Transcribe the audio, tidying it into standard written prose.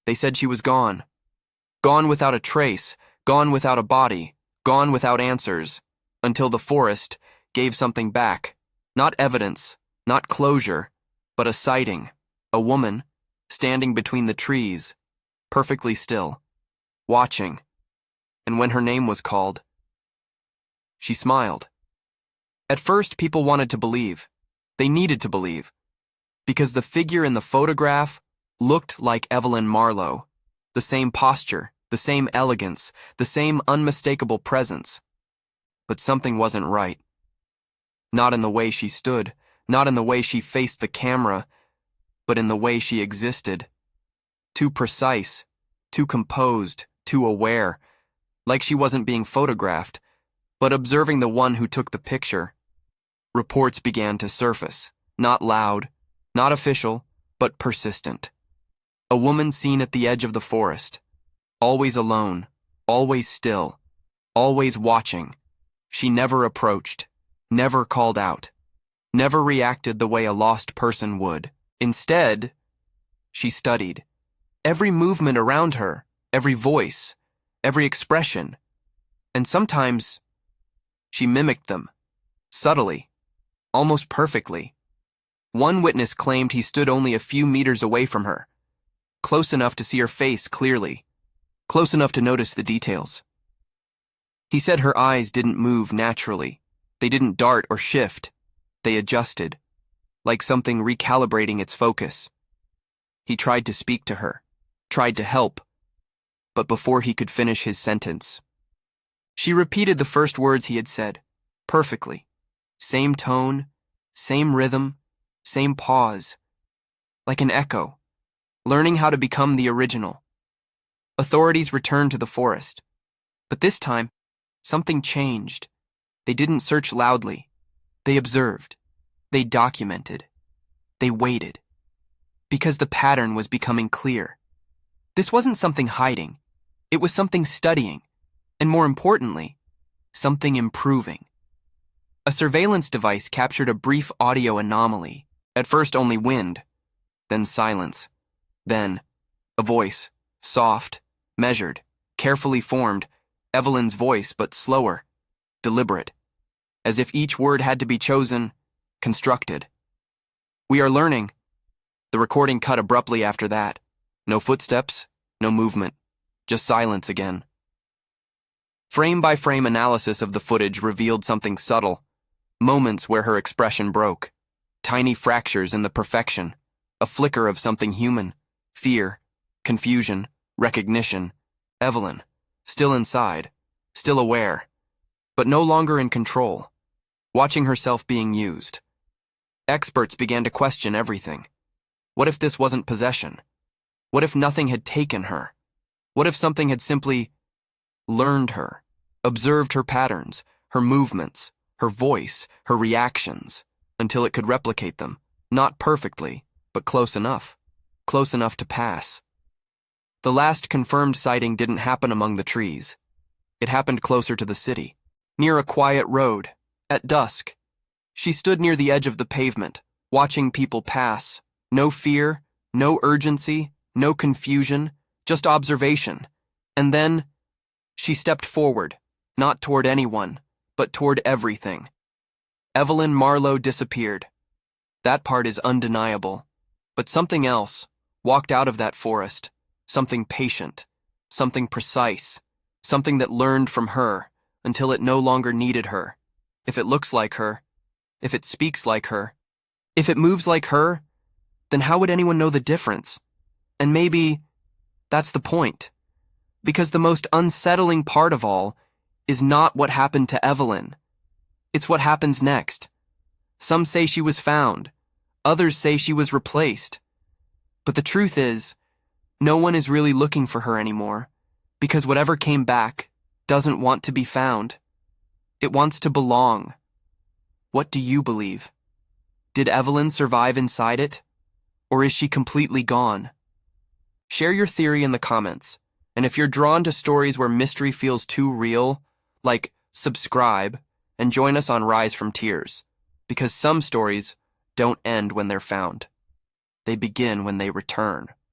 They said she was gone. Gone without a trace, gone without a body, gone without answers, until the forest gave something back. Not evidence, not closure, but a sighting. A woman, standing between the trees, perfectly still, watching. And when her name was called, she smiled. At first, people wanted to believe. They needed to believe. Because the figure in the photograph looked like Evelyn Marlowe. The same posture, the same elegance, the same unmistakable presence. But something wasn't right. Not in the way she stood, not in the way she faced the camera, but in the way she existed. Too precise, too composed, too aware, like she wasn't being photographed, but observing the one who took the picture. Reports began to surface, not loud, not official, but persistent. A woman seen at the edge of the forest, always alone, always still, always watching. She never approached, never called out, never reacted the way a lost person would. Instead, she studied. Every movement around her, every voice, every expression, and sometimes she mimicked them, subtly, almost perfectly. One witness claimed he stood only a few meters away from her, close enough to see her face clearly, close enough to notice the details. He said her eyes didn't move naturally. They didn't dart or shift. They adjusted, like something recalibrating its focus. He tried to speak to her, tried to help, but before he could finish his sentence, she repeated the first words he had said, perfectly. Same tone, same rhythm, same pause, like an echo, learning how to become the original. Authorities returned to the forest, but this time, something changed. They didn't search loudly. They observed. They documented. They waited. Because the pattern was becoming clear. This wasn't something hiding. It was something studying. And more importantly, something improving. A surveillance device captured a brief audio anomaly. At first only wind, then silence. Then, a voice, soft, measured, carefully formed, Evelyn's voice, but slower, deliberate, as if each word had to be chosen, constructed. We are learning. The recording cut abruptly after that. No footsteps, no movement, just silence again. Frame-by-frame analysis of the footage revealed something subtle, moments where her expression broke, tiny fractures in the perfection, a flicker of something human, fear, confusion, recognition. Evelyn, still inside, still aware, but no longer in control, watching herself being used. Experts began to question everything. What if this wasn't possession? What if nothing had taken her? What if something had simply learned her, observed her patterns, her movements, her voice, her reactions, until it could replicate them, not perfectly, but close enough to pass. The last confirmed sighting didn't happen among the trees. It happened closer to the city, near a quiet road, at dusk. She stood near the edge of the pavement, watching people pass. No fear, no urgency, no confusion, just observation. And then, she stepped forward, not toward anyone, but toward everything. Evelyn Marlowe disappeared. That part is undeniable. But something else walked out of that forest, something patient, something precise, something that learned from her until it no longer needed her. If it looks like her, if it speaks like her, if it moves like her, then how would anyone know the difference? And maybe that's the point. Because the most unsettling part of all is not what happened to Evelyn. It's what happens next. Some say she was found. Others say she was replaced. But the truth is, no one is really looking for her anymore, because whatever came back doesn't want to be found. It wants to belong. What do you believe? Did Evelyn survive inside it? Or is she completely gone? Share your theory in the comments, and if you're drawn to stories where mystery feels too real, like subscribe and join us on Rise from Tears, because some stories don't end when they're found. They begin when they return.